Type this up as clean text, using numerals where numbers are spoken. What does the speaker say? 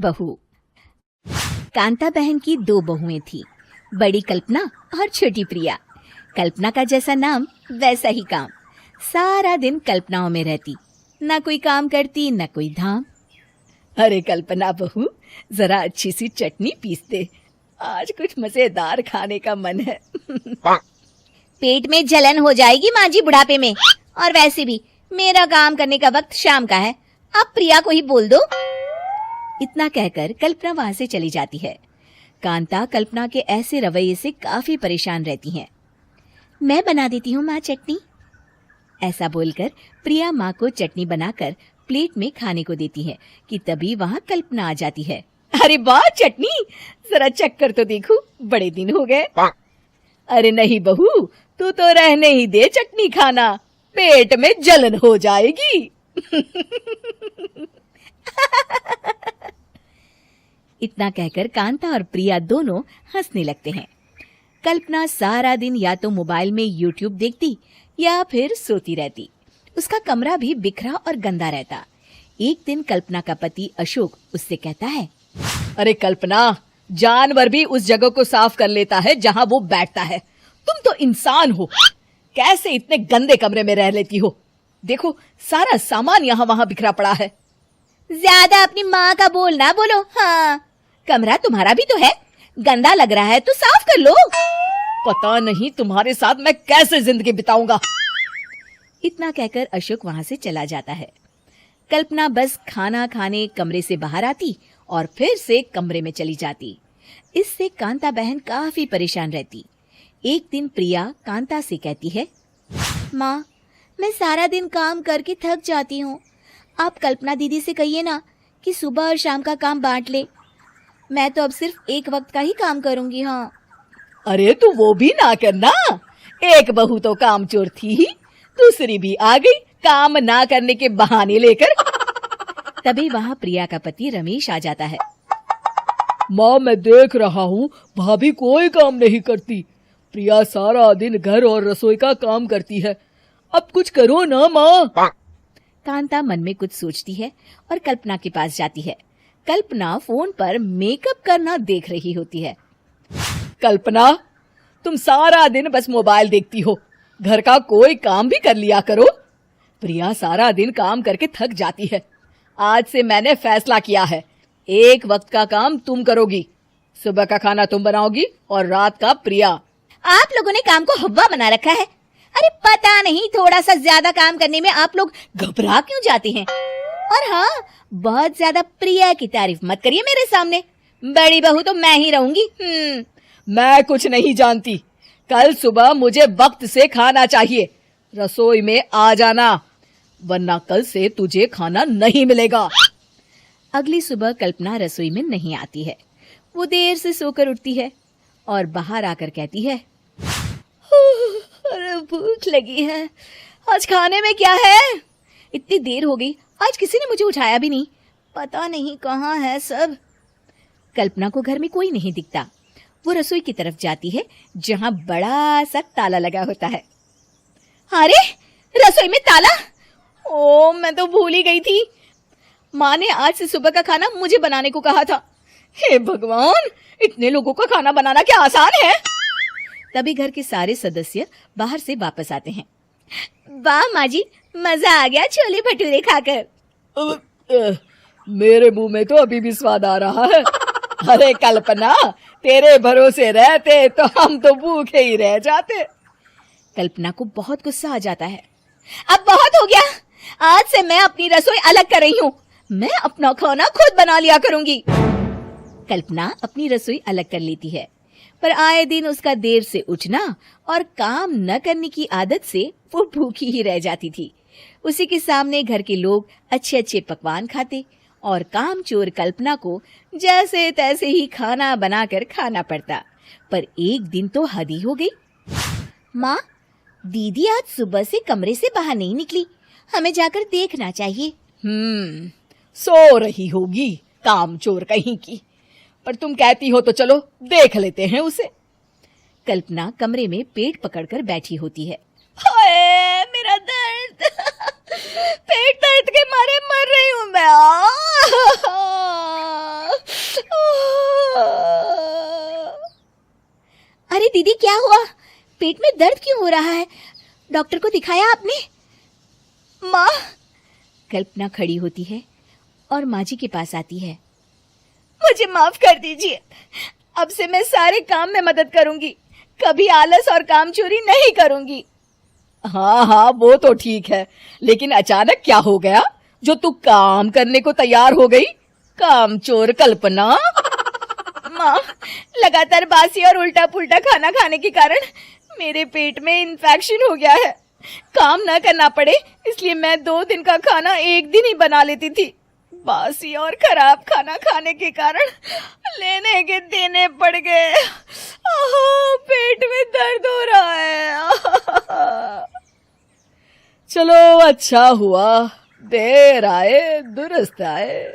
बहू। कांता बहन की 2 बहुएं थी, बड़ी कल्पना और छोटी प्रिया। कल्पना का जैसा नाम वैसा ही काम। सारा दिन कल्पनाओं में रहती, ना कोई काम करती ना कोई धाम। अरे कल्पना बहू, जरा अच्छी सी चटनी पीस दे, आज कुछ मजेदार खाने का मन है। पेट में जलन हो जाएगी माँ जी बुढ़ापे में, और वैसे भी मेरा काम करने का वक्त शाम का है, आप प्रिया को ही बोल दो। इतना कहकर कल्पना वहां से चली जाती है। कांता कल्पना के ऐसे रवैये से काफी परेशान रहती हैं। मैं बना देती हूँ माँ चटनी, ऐसा बोलकर प्रिया माँ को चटनी बनाकर प्लेट में खाने को देती है कि तभी वहाँ कल्पना आ जाती है। अरे वाह चटनी, जरा चख कर तो देखूं, बड़े दिन हो गए। अरे नहीं बहू, तू तो रहने ही दे चटनी खाना, पेट में जलन हो जाएगी। इतना कहकर कांता और प्रिया दोनों हंसने लगते हैं। कल्पना सारा दिन या तो मोबाइल में यूट्यूब देखती या फिर सोती रहती। उसका कमरा भी बिखरा और गंदा रहता। एक दिन कल्पना का पति अशोक उससे कहता है, अरे कल्पना, जानवर भी उस जगह को साफ कर लेता है जहाँ वो बैठता है, तुम तो इंसान हो, कैसे इतने गंदे कमरे में रह लेती हो? देखो सारा सामान यहाँ वहाँ बिखरा पड़ा है। ज्यादा अपनी माँ का बोल ना बोलो। हाँ, कमरा तुम्हारा भी तो है, गंदा लग रहा है तो साफ कर लो। पता नहीं तुम्हारे साथ मैं कैसे जिंदगी बिताऊंगा। इतना कहकर अशोक वहां से चला जाता है। कल्पना बस खाना खाने कमरे से बाहर आती और फिर से कमरे में चली जाती। इससे कांता बहन काफी परेशान रहती। एक दिन प्रिया कांता से कहती है, माँ, मैं सारा दिन काम करके थक जाती हूँ, आप कल्पना दीदी से कहिए ना कि सुबह और शाम का काम बांट ले। मैं तो अब सिर्फ एक वक्त का ही काम करूंगी। हाँ। अरे तू वो भी ना करना, एक बहू तो कामचोर थी ही, दूसरी भी आ गई काम ना करने के बहाने लेकर। तभी वहाँ प्रिया का पति रमेश आ जाता है। माँ, मैं देख रहा हूँ भाभी कोई काम नहीं करती, प्रिया सारा दिन घर और रसोई का काम करती है, अब कुछ करो ना माँ। कांता मन में कुछ सोचती है और कल्पना के पास जाती है। कल्पना फोन पर मेकअप करना देख रही होती है। कल्पना, तुम सारा दिन बस मोबाइल देखती हो, घर का कोई काम भी कर लिया करो। प्रिया सारा दिन काम करके थक जाती है। आज से मैंने फैसला किया है, एक वक्त का काम तुम करोगी, सुबह का खाना तुम बनाओगी और रात का प्रिया। आप लोगों ने काम को हव्वा बना रखा है। अरे पता नहीं थोड़ा सा ज्यादा काम करने में आप लोग घबरा क्यों जाते हैं। और हाँ, बहुत ज्यादा प्रिया की तारीफ मत करिए मेरे सामने, बड़ी बहू तो मैं ही रहूंगी। मैं कुछ नहीं जानती, कल सुबह मुझे वक्त से खाना चाहिए, रसोई में आ जाना, वरना कल से तुझे खाना नहीं मिलेगा। अगली सुबह कल्पना रसोई में नहीं आती है। वो देर से सोकर उठती है और बाहर आकर कहती है, अरे भूख लगी है, आज खाने में क्या है? इतनी देर हो गई, आज किसी ने मुझे उठाया भी नहीं, पता नहीं कहाँ है सब। कल्पना को घर में कोई नहीं दिखता। वो रसोई की तरफ जाती है जहाँ बड़ा सा ताला लगा होता है। अरे रसोई में ताला! ओ, मैं तो भूल ही गई थी। माँ ने आज से सुबह का खाना मुझे बनाने को कहा था। हे भगवान, इतने लोगों का खाना बनाना क्या आसान है? तभी घर के सारे सदस्य बाहर से वापस आते हैं। वाह माँ जी, मजा आ गया छोले भटूरे खाकर। मेरे मुंह में तो अभी भी स्वाद आ रहा है। अरे कल्पना, तेरे भरोसे रहते तो हम तो भूखे ही रह जाते। कल्पना को बहुत गुस्सा आ जाता है। अब बहुत हो गया, आज से मैं अपनी रसोई अलग कर रही हूँ, मैं अपना खाना खुद बना लिया करूंगी। कल्पना अपनी रसोई अलग कर लेती है, पर आए दिन उसका देर से उठना और काम न करने की आदत से वो भूखी ही रह जाती थी। उसी के सामने घर के लोग अच्छे अच्छे पकवान खाते और कामचोर कल्पना को जैसे तैसे ही खाना बनाकर खाना पड़ता। पर एक दिन तो हद ही हो गई। माँ, दीदी आज सुबह से कमरे से बाहर नहीं निकली, हमें जाकर देखना चाहिए। सो रही होगी कामचोर कहीं की, पर तुम कहती हो तो चलो देख लेते हैं उसे। कल्पना कमरे में पेट पकड़कर बैठी होती है। हाय मेरा दर्द, पेट दर्द के मारे मर रही हूं मैं। दीदी क्या हुआ? पेट में दर्द क्यों हो रहा है? डॉक्टर को दिखाया आपने? माँ, कल्पना खड़ी होती है और माँ जी के पास आती है। मुझे माफ कर दीजिए। अब से मैं सारे काम में मदद करूंगी, कभी आलस और काम चोरी नहीं करूंगी। हाँ हाँ, वो तो ठीक है, लेकिन अचानक क्या हो गया जो तू काम करने को तैयार हो गई? काम चोर कल्पना। माँ, लगातार बासी और उल्टा पुल्टा खाना खाने के कारण मेरे पेट में इन्फेक्शन हो गया है। काम न करना पड़े इसलिए मैं 2 दिन का खाना एक दिन ही बना लेती थी। बासी और खराब खाना खाने के कारण लेने के देने पड़ गए। पेट में दर्द हो रहा है। चलो अच्छा हुआ, देर आए दुरुस्त आए।